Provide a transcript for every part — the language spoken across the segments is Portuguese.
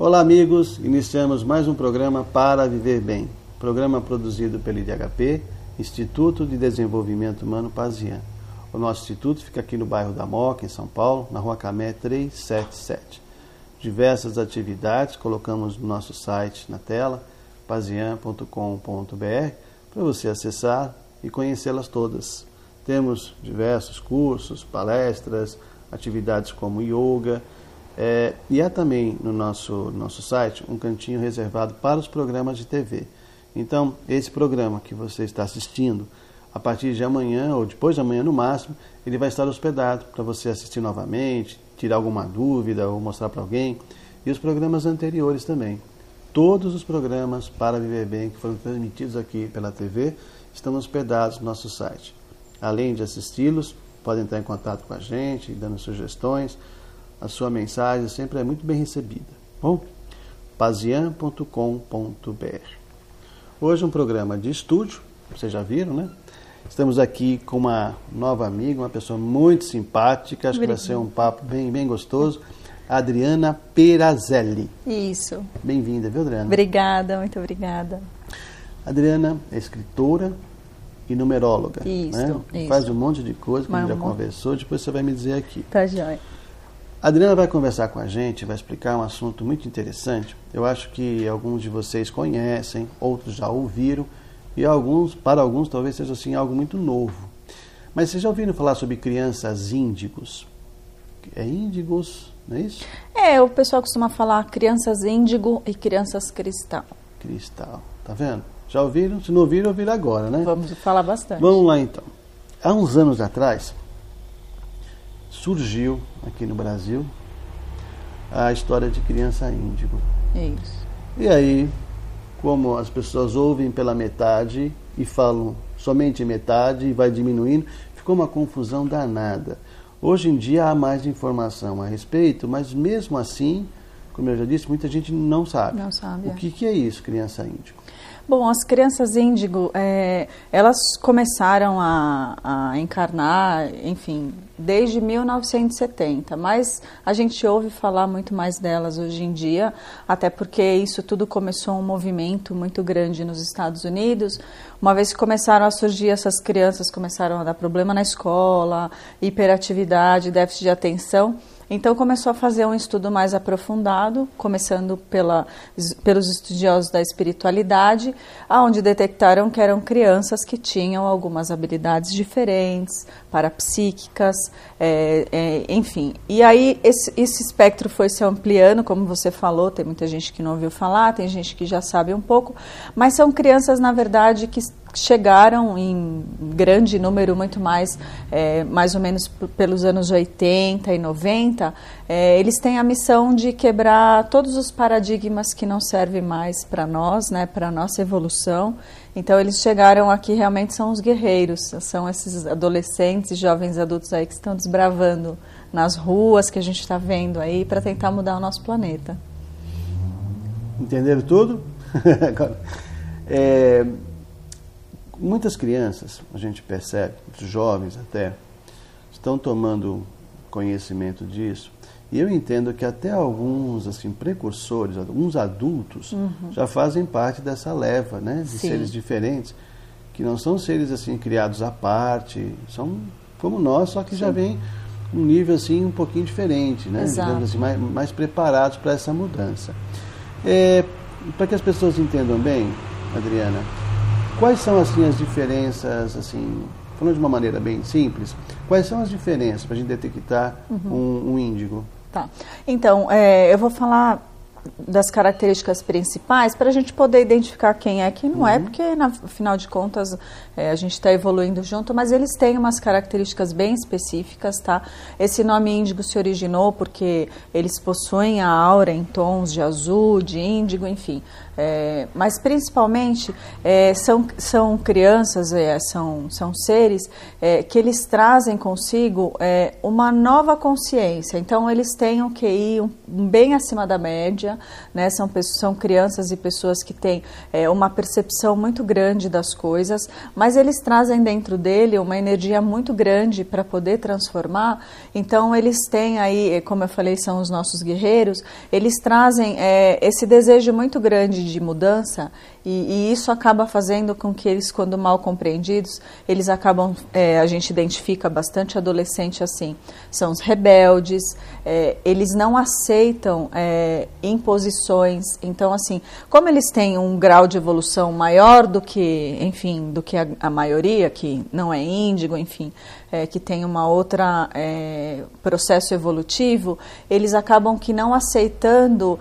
Olá, amigos. Iniciamos mais um programa Para Viver Bem. Programa produzido pelo IDHP, Instituto de Desenvolvimento Humano Pazian. O nosso instituto fica aqui no bairro da Moca, em São Paulo, na Rua Camé 377. Diversas atividades colocamos no nosso site na tela, pazian.com.br, para você acessar e conhecê-las todas. Temos diversos cursos, palestras, atividades como yoga, e há também no nosso site um cantinho reservado para os programas de TV. Então, esse programa que você está assistindo, a partir de amanhã ou depois de amanhã no máximo, ele vai estar hospedado para você assistir novamente, tirar alguma dúvida ou mostrar para alguém. E os programas anteriores também. Todos os programas Para Viver Bem que foram transmitidos aqui pela TV estão hospedados no nosso site. Além de assisti-los, podem entrar em contato com a gente, dando sugestões. A sua mensagem sempre é muito bem recebida. Bom, pazian.com.br. Hoje um programa de estúdio, vocês já viram, né? Estamos aqui com uma nova amiga, uma pessoa muito simpática, acho que vai ser um papo bem gostoso, Adriana Perazelli. Isso. Bem-vinda, viu, Adriana? Obrigada, muito obrigada. Adriana é escritora e numeróloga. Isso, né? isso. Faz um monte de coisa que a gente já conversou, depois você vai me dizer aqui. Tá joia. A Adriana vai conversar com a gente, vai explicar um assunto muito interessante. Eu acho que alguns de vocês conhecem, outros já ouviram, e para alguns talvez seja assim algo muito novo. Mas vocês já ouviram falar sobre crianças índigos? É índigos, não é isso? O pessoal costuma falar crianças índigo e crianças cristal. Cristal, tá vendo? Já ouviram? Se não ouviram, ouviram agora, né? Vamos falar bastante. Vamos lá então. Há uns anos atrás, surgiu aqui no Brasil a história de criança índigo. Isso. E aí, como as pessoas ouvem pela metade e falam somente metade e vai diminuindo, ficou uma confusão danada. Hoje em dia há mais informação a respeito, mas mesmo assim, como eu já disse, muita gente não sabe. Não sabe. O que é isso, criança índigo? Bom, as crianças índigo, elas começaram a encarnar, enfim, desde 1970, mas a gente ouve falar muito mais delas hoje em dia, até porque isso tudo começou um movimento muito grande nos Estados Unidos. Uma vez que começaram a surgir essas crianças, começaram a dar problema na escola, hiperatividade, déficit de atenção. Então começou a fazer um estudo mais aprofundado, começando pelos estudiosos da espiritualidade, onde detectaram que eram crianças que tinham algumas habilidades diferentes, parapsíquicas, enfim. E aí esse espectro foi se ampliando, como você falou, tem muita gente que não ouviu falar, tem gente que já sabe um pouco, mas são crianças, na verdade, que chegaram em grande número, muito mais ou menos pelos anos 80 e 90, eles têm a missão de quebrar todos os paradigmas que não servem mais para nós, né, para a nossa evolução. Então eles chegaram aqui, realmente são os guerreiros, são esses adolescentes e jovens adultos aí que estão desbravando nas ruas que a gente está vendo aí para tentar mudar o nosso planeta. Entenderam tudo? Agora, muitas crianças, a gente percebe, muitos jovens até, estão tomando conhecimento disso, e eu entendo que até alguns assim, precursores, alguns adultos, já fazem parte dessa leva, né, de seres diferentes, que não são seres assim, criados à parte, são como nós, só que já vem um nível assim, um pouquinho diferente, né, digamos assim, mais preparados para essa mudança. Para que as pessoas entendam bem, Adriana, quais são assim as diferenças, assim, falando de uma maneira bem simples, quais são as diferenças para a gente detectar um índigo? Tá. Então, eu vou falar das características principais para a gente poder identificar quem é e quem não é, porque, afinal de contas, a gente está evoluindo junto, mas eles têm umas características bem específicas, tá? Esse nome índigo se originou porque eles possuem a aura em tons de azul, de índigo, enfim. mas principalmente são crianças, são seres que eles trazem consigo uma nova consciência. Então eles têm um QI bem acima da média, né? São crianças e pessoas que têm uma percepção muito grande das coisas, mas eles trazem dentro dele uma energia muito grande para poder transformar. Então eles têm aí, como eu falei, são os nossos guerreiros, eles trazem esse desejo muito grande de mudança, e isso acaba fazendo com que eles, quando mal compreendidos, eles acabam, a gente identifica bastante adolescente assim, são os rebeldes, eles não aceitam imposições. Então, assim, como eles têm um grau de evolução maior do que, enfim, do que a maioria, que não é índigo, enfim, que tem uma outra processo evolutivo, eles acabam que não aceitando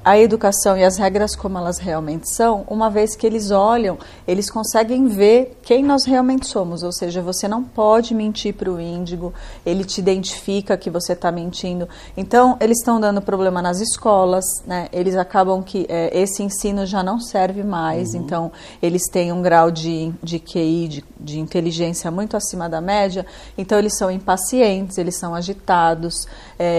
a educação e as regras como elas realmente são. Uma vez que eles olham, eles conseguem ver quem nós realmente somos, ou seja, você não pode mentir para o índigo, ele te identifica que você está mentindo. Então, eles estão dando problema nas escolas, né? Eles acabam que esse ensino já não serve mais, então eles têm um grau de QI, de inteligência muito acima da média, então eles são impacientes, eles são agitados,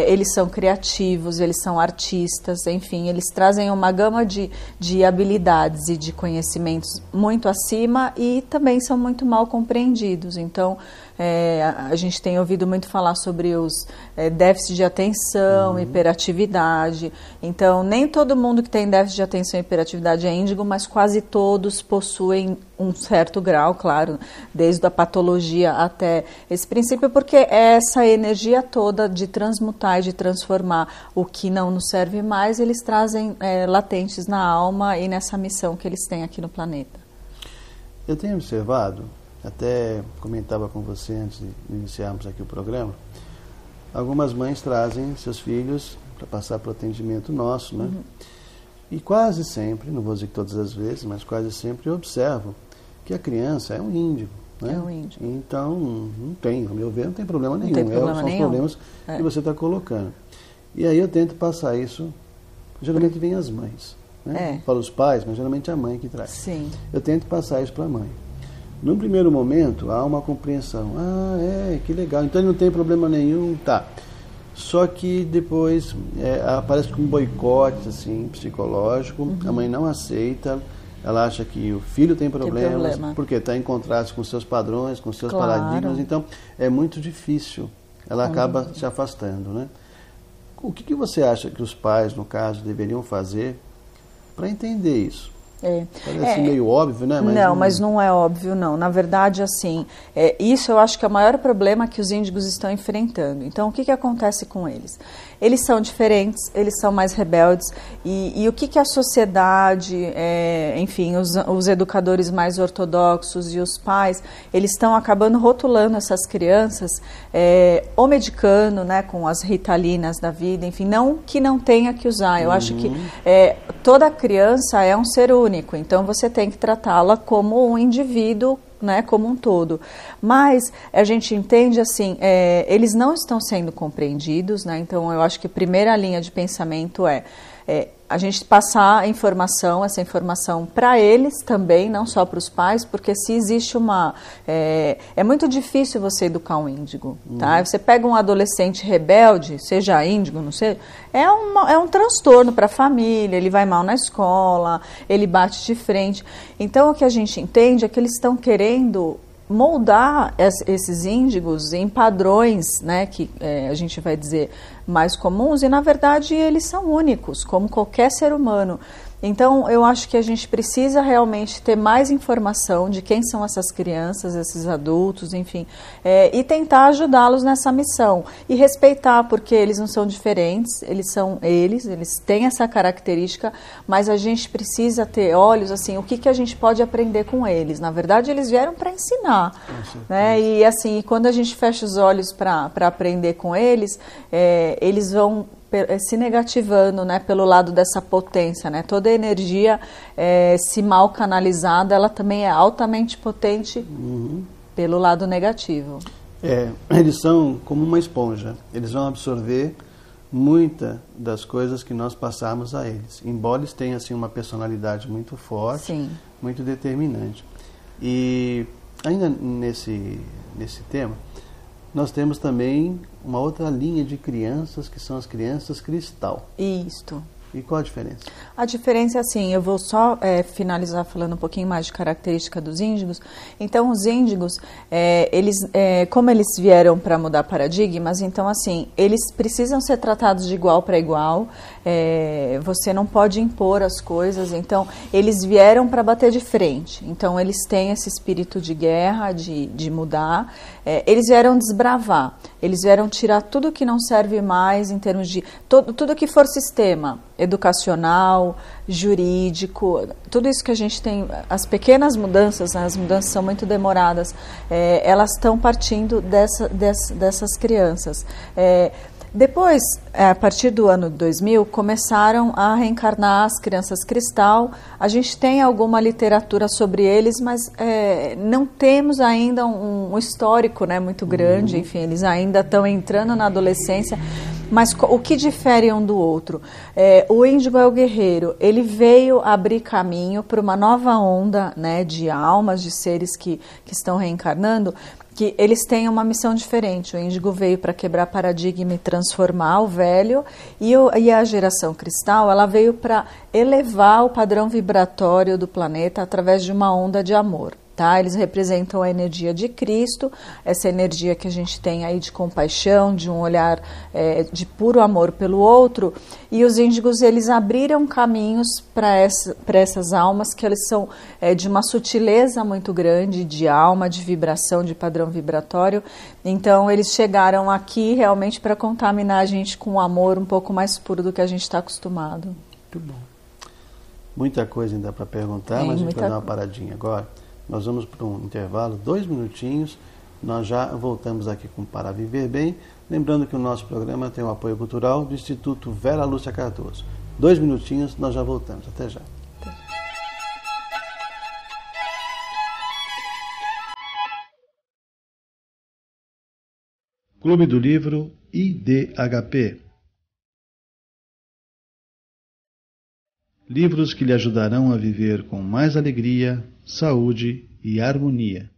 eles são criativos, eles são artistas, enfim, eles trazem uma gama de habilidades e de conhecimentos muito acima, e também são muito mal compreendidos. Então, a gente tem ouvido muito falar sobre os déficits de atenção, hiperatividade. Então, nem todo mundo que tem déficit de atenção e hiperatividade é índigo, mas quase todos possuem um certo grau, claro, desde a patologia até esse princípio, porque é essa energia toda de transmutar e de transformar o que não nos serve mais, eles trazem latentes na alma e nessa missão que eles têm aqui no planeta. Eu tenho observado, até comentava com você antes de iniciarmos aqui o programa, algumas mães trazem seus filhos para passar para o atendimento nosso, né? E quase sempre, não vou dizer que todas as vezes, mas quase sempre eu observo que a criança é um índigo, né? É um índigo. Então, não tem, ao meu ver, não tem problema nenhum. Não tem problema são nenhum. os problemas que você está colocando. E aí eu tento passar isso, geralmente vem as mães, né? Falo os pais, mas geralmente é a mãe que traz. Sim. Eu tento passar isso para a mãe. Num primeiro momento, há uma compreensão. Que legal, então ele não tem problema nenhum, tá. Só que depois aparece com um boicote assim, psicológico, a mãe não aceita, ela acha que o filho tem problemas, porque está em contraste com seus padrões, com seus paradigmas, então é muito difícil, ela acaba se afastando, né? O que você acha que os pais, no caso, deveriam fazer para entender isso? Parece meio óbvio, né? Mas não é óbvio, não. Na verdade, assim, isso eu acho que é o maior problema que os índigos estão enfrentando. Então, o que acontece com eles? Eles são diferentes, eles são mais rebeldes, e o que a sociedade, enfim, os educadores mais ortodoxos e os pais, eles estão acabando rotulando essas crianças, ou medicando, né, com as ritalinas da vida, enfim, não que não tenha que usar. Eu acho que toda criança é um ser único, então você tem que tratá-la como um indivíduo, né, como um todo. Mas a gente entende assim, eles não estão sendo compreendidos, né? Então eu acho que a primeira linha de pensamento é a gente passar essa informação para eles também, não só para os pais, porque se existe é muito difícil você educar um índigo, tá? Você pega um adolescente rebelde, seja índigo, não sei, é um transtorno para a família, ele vai mal na escola, ele bate de frente. Então o que a gente entende é que eles estão querendo moldar esses índigos em padrões, né, que a gente vai dizer mais comuns, e na verdade eles são únicos, como qualquer ser humano. Então eu acho que a gente precisa realmente ter mais informação de quem são essas crianças, esses adultos, enfim, e tentar ajudá-los nessa missão e respeitar, porque eles não são diferentes, eles têm essa característica, mas a gente precisa ter olhos assim, o que a gente pode aprender com eles. Na verdade eles vieram para ensinar, né? E assim, quando a gente fecha os olhos para aprender com eles, eles vão se negativando, né, pelo lado dessa potência, né? Toda energia, se mal canalizada, ela também é altamente potente pelo lado negativo. Eles são como uma esponja, eles vão absorver muitas das coisas que nós passamos a eles, embora eles tenham assim, uma personalidade muito forte, Sim. muito determinante. E ainda nesse tema, nós temos também uma outra linha de crianças, que são as crianças cristal. Isto. E qual a diferença? A diferença é assim, eu vou só finalizar falando um pouquinho mais de característica dos índigos. Então, os índigos, como eles vieram para mudar paradigmas, então assim, eles precisam ser tratados de igual para igual, você não pode impor as coisas, então eles vieram para bater de frente, então eles têm esse espírito de guerra, de mudar, eles vieram desbravar, eles vieram tirar tudo que não serve mais em termos de, tudo que for sistema, educacional, jurídico, tudo isso que a gente tem, as pequenas mudanças, né, as mudanças são muito demoradas, elas estão partindo dessas crianças. Depois, a partir do ano 2000, começaram a reencarnar as crianças cristal. A gente tem alguma literatura sobre eles, mas não temos ainda um histórico, né, muito grande. Enfim, eles ainda estão entrando na adolescência. Mas o que difere um do outro? O índigo é o guerreiro. Ele veio abrir caminho para uma nova onda, né, de almas, de seres que estão reencarnando, que eles têm uma missão diferente. O índigo veio para quebrar paradigma e transformar o velho, e a geração cristal, ela veio para elevar o padrão vibratório do planeta através de uma onda de amor. Tá? Eles representam a energia de Cristo, essa energia que a gente tem aí de compaixão, de um olhar de puro amor pelo outro, e os índigos, eles abriram caminhos para essas almas, que eles são de uma sutileza muito grande, de alma, de vibração, de padrão vibratório. Então eles chegaram aqui realmente para contaminar a gente com um amor um pouco mais puro do que a gente está acostumado. Muito bom. Muita coisa ainda para perguntar, mas a gente vai dar uma paradinha agora. Nós vamos para um intervalo, 2 minutinhos, nós já voltamos aqui com Para Viver Bem, lembrando que o nosso programa tem o apoio cultural do Instituto Vera Lúcia Cardoso. 2 minutinhos, nós já voltamos, até já. Clube do Livro IDHP. Livros que lhe ajudarão a viver com mais alegria, saúde e harmonia.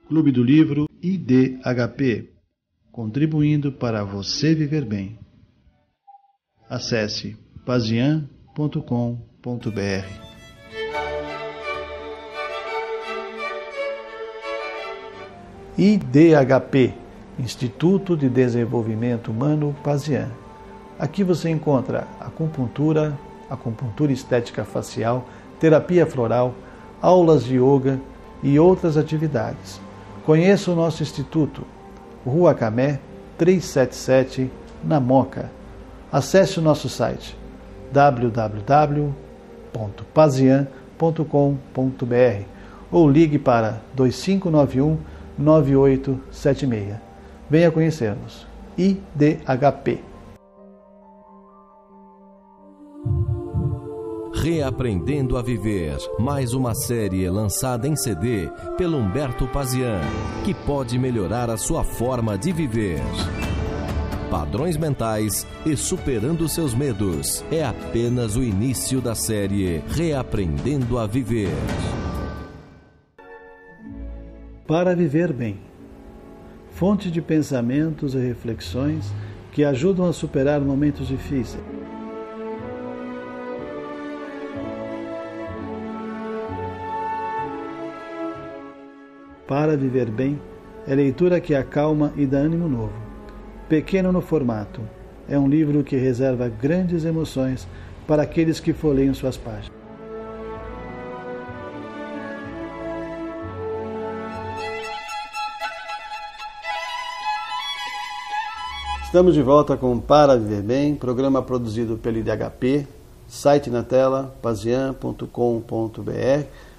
Clube do Livro IDHP, contribuindo para você viver bem. Acesse pazian.com.br. IDHP, Instituto de Desenvolvimento Humano Pazian. Aqui você encontra acupuntura estética facial, terapia floral, aulas de yoga e outras atividades. Conheça o nosso instituto, Rua Camé, 377, na Moca. Acesse o nosso site www.pazian.com.br ou ligue para 2591-9876. Venha conhecer-nos. IDHP. Reaprendendo a Viver, mais uma série lançada em CD pelo Humberto Pazian, que pode melhorar a sua forma de viver. Padrões mentais e superando seus medos. É apenas o início da série Reaprendendo a Viver. Para viver bem. Fonte de pensamentos e reflexões que ajudam a superar momentos difíceis. Para Viver Bem é leitura que acalma e dá ânimo novo. Pequeno no formato, é um livro que reserva grandes emoções para aqueles que folheiam suas páginas. Estamos de volta com Para Viver Bem, programa produzido pelo IDHP, site na tela, pazian.com.br.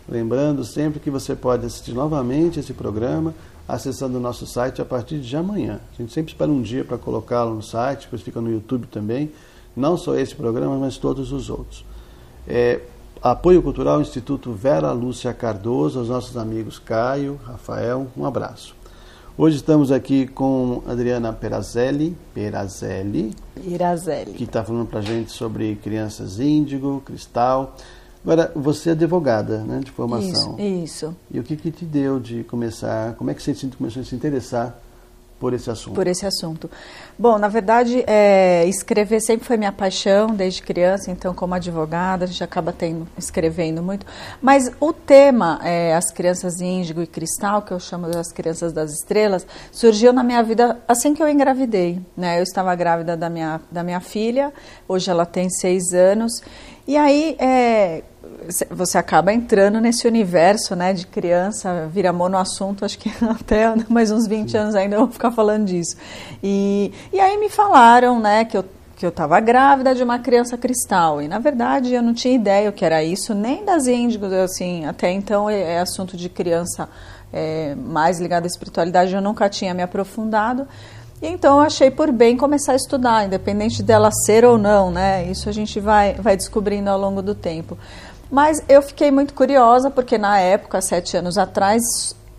Lembrando sempre que você pode assistir novamente esse programa acessando o nosso site a partir de amanhã. A gente sempre espera um dia para colocá-lo no site, depois fica no YouTube também. Não só esse programa, mas todos os outros. Apoio Cultural Instituto Vera Lúcia Cardoso, aos nossos amigos Caio, Rafael, um abraço. Hoje estamos aqui com Adriana Perazelli, que está falando para a gente sobre crianças índigo, cristal. Agora, você é advogada, né, de formação. Isso. E o que te deu de começar, como é que você começou a se interessar por esse assunto? Por esse assunto. Bom, na verdade, escrever sempre foi minha paixão desde criança, então como advogada a gente acaba escrevendo muito. Mas o tema, as crianças índigo e cristal, que eu chamo das crianças das estrelas, surgiu na minha vida assim que eu engravidei, né? Eu estava grávida da minha filha, hoje ela tem 6 anos, e aí você acaba entrando nesse universo, né, de criança, vira monoassunto, acho que até mais uns 20 anos ainda eu vou ficar falando disso. E aí me falaram, né, que eu estava grávida de uma criança cristal, e na verdade eu não tinha ideia o que era isso, nem das índigos, assim, até então é assunto de criança mais ligado à espiritualidade, eu nunca tinha me aprofundado. E então eu achei por bem começar a estudar, independente dela ser ou não, né, isso a gente vai descobrindo ao longo do tempo. Mas eu fiquei muito curiosa, porque na época, 7 anos atrás,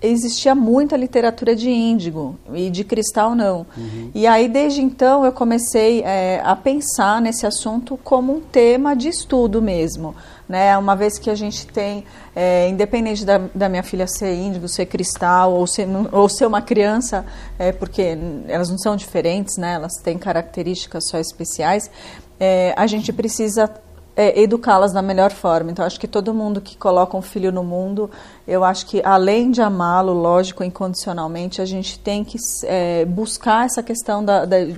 existia muita literatura de índigo e de cristal não. Uhum. E aí, desde então, eu comecei a pensar nesse assunto como um tema de estudo mesmo, né? Uma vez que a gente tem, independente da minha filha ser índigo, ser cristal ou ser uma criança, porque elas não são diferentes, né? Elas têm características só especiais, a gente precisa educá-las da melhor forma. Então, acho que todo mundo que coloca um filho no mundo, eu acho que além de amá-lo, lógico, incondicionalmente, a gente tem que buscar essa questão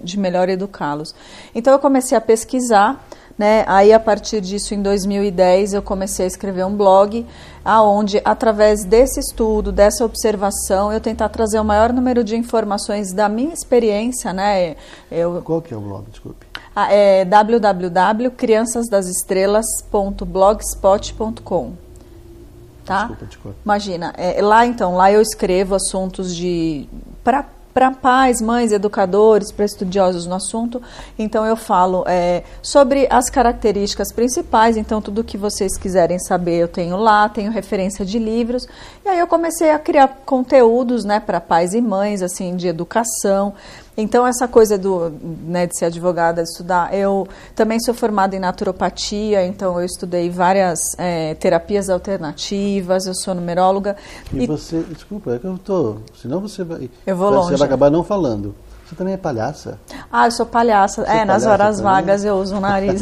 de melhor educá-los. Então, eu comecei a pesquisar, né? Aí, a partir disso, em 2010, eu comecei a escrever um blog, aonde, através desse estudo, dessa observação, eu tentar trazer o maior número de informações da minha experiência, né? Qual que é o blog? Desculpe. É www.criançasdasestrelas.blogspot.com, tá? Desculpa, desculpa. Imagina, lá eu escrevo assuntos para pais, mães, educadores, para estudiosos no assunto. Então eu falo sobre as características principais, então tudo que vocês quiserem saber eu tenho lá, tenho referência de livros. E aí eu comecei a criar conteúdos, né, para pais e mães, assim, de educação. Então, essa coisa de ser advogada, de estudar, eu também sou formada em naturopatia, então eu estudei várias terapias alternativas, eu sou numeróloga. E você, desculpa, é que eu senão você vai acabar não falando. Você também é palhaça? Eu sou palhaça. Nas horas vagas eu uso o nariz.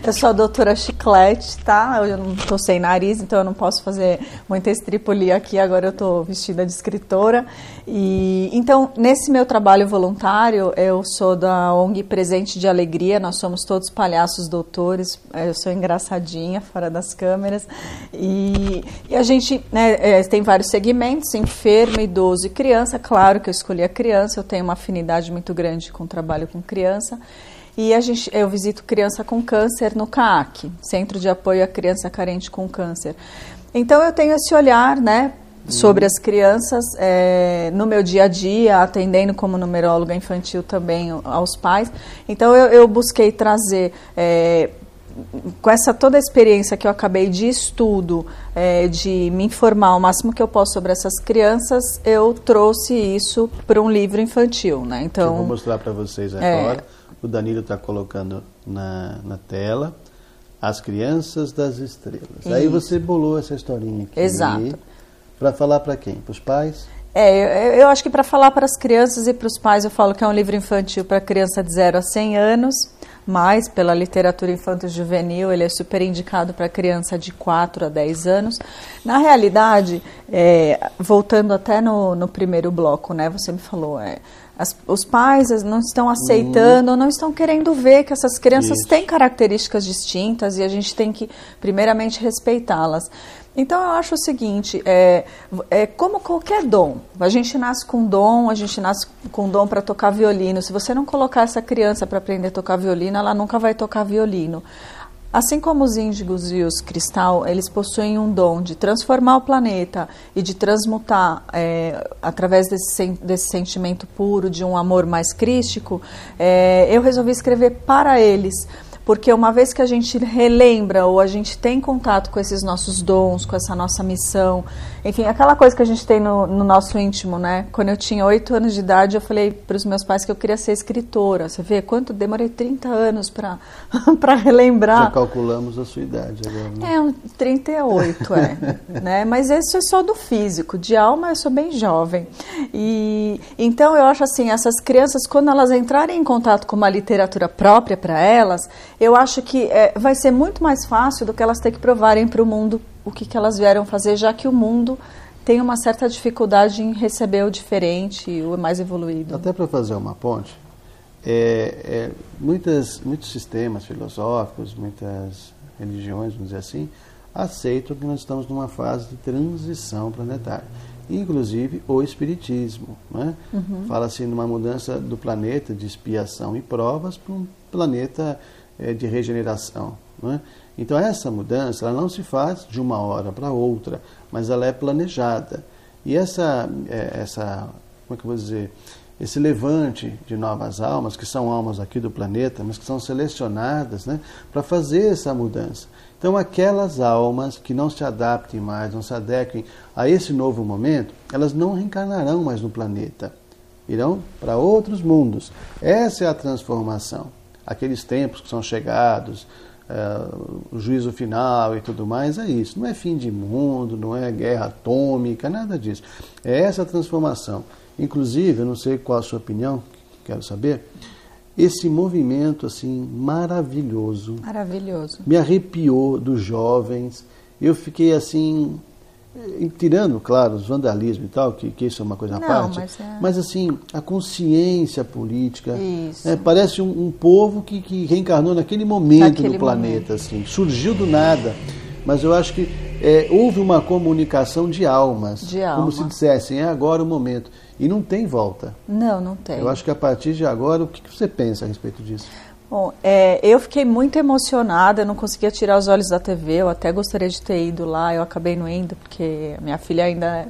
Eu sou a doutora Chiclete, tá? Eu não tô sem nariz, então eu não posso fazer muita estripulia aqui. Agora eu tô vestida de escritora. E então, nesse meu trabalho voluntário, eu sou da ONG Presente de Alegria. Nós somos todos palhaços doutores. Eu sou engraçadinha, fora das câmeras. E a gente, né, tem vários segmentos, enfermo, idoso e criança. Claro que eu escolhi a criança, eu tenho uma afinidade muito grande com o trabalho com criança. E eu visito criança com câncer no CAAC, Centro de Apoio à Criança Carente com Câncer. Então eu tenho esse olhar, né, sobre as crianças no meu dia a dia, atendendo como numeróloga infantil também aos pais. Então eu busquei trazer, com toda a experiência que eu acabei de estudo, de me informar o máximo que eu posso sobre essas crianças, eu trouxe isso para um livro infantil, né? Então, eu vou mostrar para vocês agora. O Danilo está colocando na tela As Crianças das Estrelas. Isso. Aí você bolou essa historinha aqui. Exato. Para falar para quem? Para os pais? Eu acho que para falar para as crianças e para os pais, eu falo que é um livro infantil para criança de 0 a 100 anos, mas pela literatura infanto-juvenil ele é super indicado para criança de 4 a 10 anos. Na realidade, voltando até no primeiro bloco, né, você me falou, os pais não estão aceitando, não estão querendo ver que essas crianças têm características distintas e a gente tem que, primeiramente, respeitá-las. Então, eu acho o seguinte, como qualquer dom, a gente nasce com dom, para tocar violino. Se você não colocar essa criança para aprender a tocar violino, ela nunca vai tocar violino. Assim como os índigos e os cristal, eles possuem um dom de transformar o planeta e de transmutar, através desse sentimento puro, de um amor mais crístico, eu resolvi escrever para eles. porque uma vez que a gente relembra ou a gente tem contato com esses nossos dons, com essa nossa missão, enfim, aquela coisa que a gente tem no nosso íntimo, né? Quando eu tinha 8 anos de idade, eu falei para os meus pais que eu queria ser escritora. Você vê quanto demorei 30 anos para relembrar. Já calculamos a sua idade agora, né? 38, né? Mas isso é só do físico, de alma eu sou bem jovem. E então eu acho assim, essas crianças, quando elas entrarem em contato com uma literatura própria para elas, eu acho que vai ser muito mais fácil do que elas ter que provarem para o mundo o que elas vieram fazer, já que o mundo tem uma certa dificuldade em receber o diferente, o mais evoluído. Até para fazer uma ponte, muitos sistemas filosóficos, muitas religiões, vamos dizer assim, aceitam que nós estamos numa fase de transição planetária. Inclusive o Espiritismo, né? Fala-se numa mudança do planeta de expiação e provas para um planeta de regeneração, né? Então essa mudança ela não se faz de uma hora para outra, mas ela é planejada. E como é que eu vou dizer, esse levante de novas almas, que são almas aqui do planeta, mas que são selecionadas, né, para fazer essa mudança. Então aquelas almas que não se adaptem mais, não se adequem a esse novo momento, elas não reencarnarão mais no planeta. Irão para outros mundos. Essa é a transformação. Aqueles tempos que são chegados, o juízo final e tudo mais, é isso. Não é fim de mundo, não é guerra atômica, nada disso. É essa transformação. Inclusive, eu não sei qual a sua opinião, quero saber, esse movimento assim maravilhoso. Maravilhoso. Me arrepiou dos jovens. Eu fiquei assim, tirando, claro, os vandalismos e tal, que isso é uma coisa à parte, mas assim, a consciência política, parece um povo que reencarnou naquele momento no planeta, assim, surgiu do nada, mas eu acho que houve uma comunicação de almas, como se dissessem, é agora o momento, e não tem volta. Não tem. Eu acho que a partir de agora, o que você pensa a respeito disso? Bom, eu fiquei muito emocionada, eu não conseguia tirar os olhos da TV, eu até gostaria de ter ido lá, eu acabei não indo, porque a minha filha ainda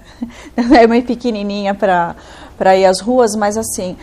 é muito pequenininha para ir às ruas, mas assim,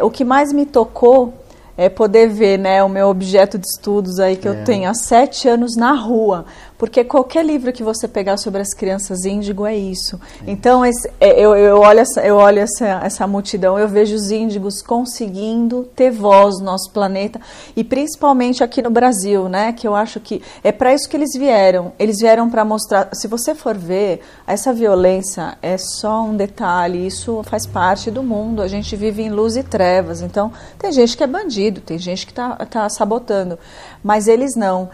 o que mais me tocou é poder ver, né, o meu objeto de estudos aí que eu tenho há 7 anos na rua, porque qualquer livro que você pegar sobre as crianças índigo é isso. Então, eu olho essa multidão, eu vejo os índigos conseguindo ter voz no nosso planeta, e principalmente aqui no Brasil, né, que eu acho que é para isso que eles vieram para mostrar, se você for ver, essa violência é só um detalhe, isso faz parte do mundo, a gente vive em luz e trevas, então tem gente que é bandido, tem gente que tá sabotando, mas eles não,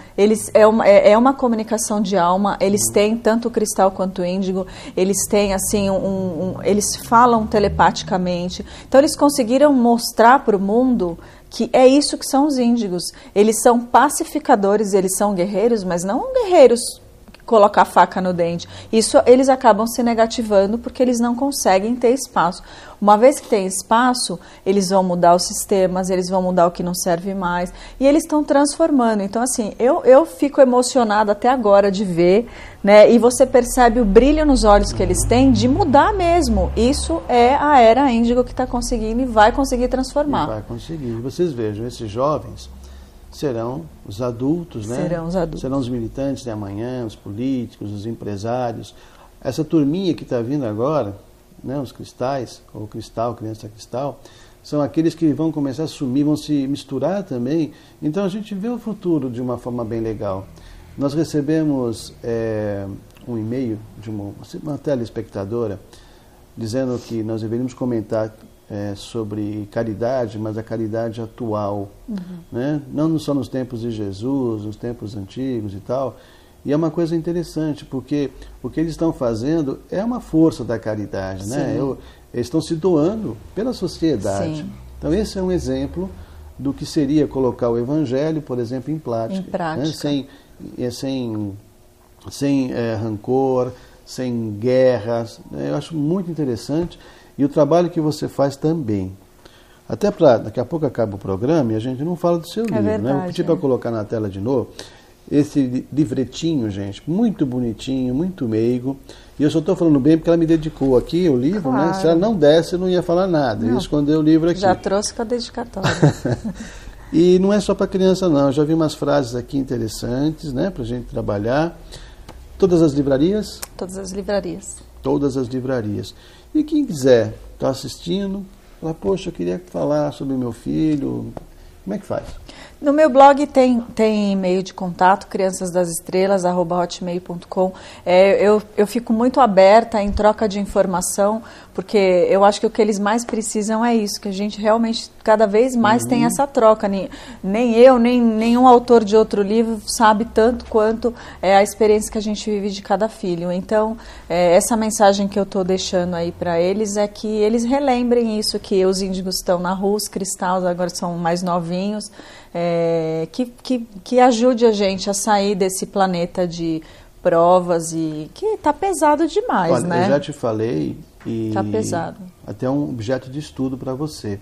é uma comunicação de alma, eles têm tanto o cristal quanto o índigo, eles têm assim, eles falam telepaticamente, então eles conseguiram mostrar para o mundo que é isso que são os índigos, eles são pacificadores, eles são guerreiros, mas não guerreiros colocar a faca no dente. Isso eles acabam se negativando porque eles não conseguem ter espaço. Uma vez que tem espaço, eles vão mudar os sistemas, eles vão mudar o que não serve mais, e eles estão transformando. Então, assim, eu fico emocionada até agora de ver, né? E você percebe o brilho nos olhos que eles têm de mudar mesmo. Isso é a era índigo que está conseguindo e vai conseguir transformar. Vai conseguir. Vocês vejam, esses jovens serão os adultos, né? Serão os adultos. Serão os militantes de amanhã, os políticos, os empresários. Essa turminha que está vindo agora, né, os cristais, ou cristal, criança cristal, são aqueles que vão começar a sumir, vão se misturar também. Então a gente vê o futuro de uma forma bem legal. Nós recebemos um e-mail de uma telespectadora dizendo que nós deveríamos comentar sobre caridade, mas a caridade atual, né? Não só nos tempos de Jesus, nos tempos antigos e tal. E é uma coisa interessante, porque o que eles estão fazendo é uma força da caridade, né? Eles estão se doando pela sociedade. Sim. Então esse é um exemplo do que seria colocar o Evangelho, por exemplo, em prática. Né? Sem rancor, sem guerras. Eu acho muito interessante. E o trabalho que você faz também. Até daqui a pouco acaba o programa e a gente não fala do seu livro, verdade, né? Vou pedir para colocar na tela de novo. Esse livretinho, gente, muito bonitinho, muito meigo. E eu só estou falando bem porque ela me dedicou aqui o livro, né? Se ela não desse, eu não ia falar nada. Eu ia esconder o livro aqui. Já trouxe para dedicatória. E não é só para criança, não. Eu já vi umas frases aqui interessantes, né, para a gente trabalhar. Todas as livrarias? Todas as livrarias. Todas as livrarias. E quem quiser estar assistindo, fala, poxa, eu queria falar sobre o meu filho. Como é que faz? No meu blog tem e-mail de contato, criançasdasestrelas@hotmail.com. Eu fico muito aberta em troca de informação, porque eu acho que o que eles mais precisam é isso, que a gente realmente cada vez mais tem essa troca. Nem eu, nem nenhum autor de outro livro sabe tanto quanto a experiência que a gente vive de cada filho. Então, essa mensagem que eu estou deixando aí para eles é que eles relembrem isso, que os índigos estão na rua, os cristais agora são mais novinhos, que ajude a gente a sair desse planeta de provas e que está pesado demais. Olha, né? Eu já te falei e tá pesado. Até um objeto de estudo para você.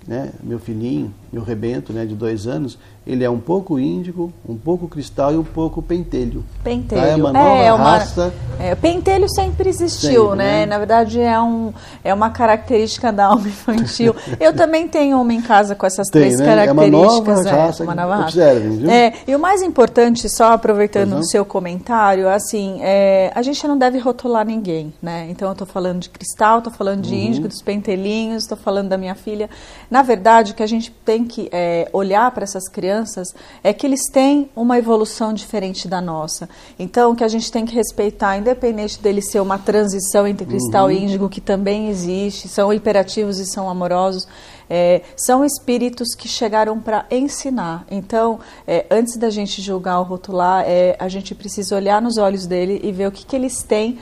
Né? Meu filhinho, meu rebento, né, de 2 anos, ele é um pouco índigo, um pouco cristal e um pouco pentelho. Pentelho. Tá? É uma nova raça. Pentelho sempre existiu, sempre, né? Na verdade, é uma característica da alma infantil. Eu também tenho uma em casa com essas três características. É uma nova raça. Uma nova raça. Observem, viu? E o mais importante, só aproveitando o seu comentário, assim, a gente não deve rotular ninguém, né? Então, eu estou falando de cristal, estou falando de índigo, dos pentelinhos, estou falando da minha filha. Na verdade, o que a gente tem que olhar para essas crianças é que eles têm uma evolução diferente da nossa. Então, o que a gente tem que respeitar, independente dele ser uma transição entre cristal e índigo, que também existe, são hiperativos e são amorosos, são espíritos que chegaram para ensinar. Então, antes da gente julgar ou rotular, a gente precisa olhar nos olhos dele e ver o que eles têm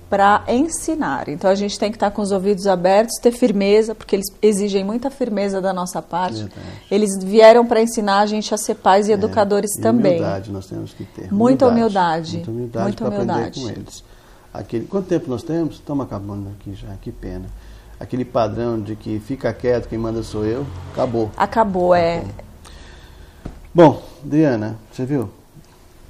para ensinar. Então, a gente tem que estar com os ouvidos abertos, ter firmeza, porque eles exigem muita firmeza da nossa parte. Verdade. Eles vieram para ensinar a gente a ser pais e educadores também. Humildade nós temos que ter. Muita humildade. Muita humildade para aprender com eles. Quanto tempo nós temos? Estamos acabando aqui já, que pena. Aquele padrão de que fica quieto, quem manda sou eu, acabou. Acabou. Bom, Adriana, você viu?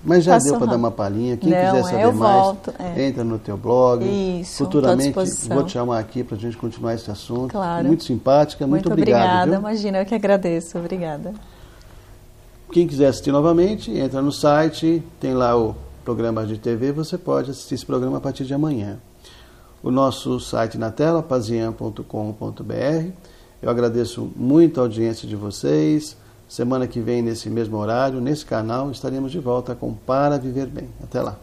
Mas já deu para dar uma palhinha. Quem quiser saber mais, entra no teu blog. Isso, futuramente vou te chamar aqui para a gente continuar esse assunto. Claro. Muito simpática, muito obrigado. Obrigada, imagina, eu que agradeço. Obrigada. Quem quiser assistir novamente, entra no site, tem lá o programa de TV, você pode assistir esse programa a partir de amanhã. O nosso site na tela, pazian.com.br. Eu agradeço muito a audiência de vocês. Semana que vem, nesse mesmo horário, nesse canal, estaremos de volta com Para Viver Bem. Até lá.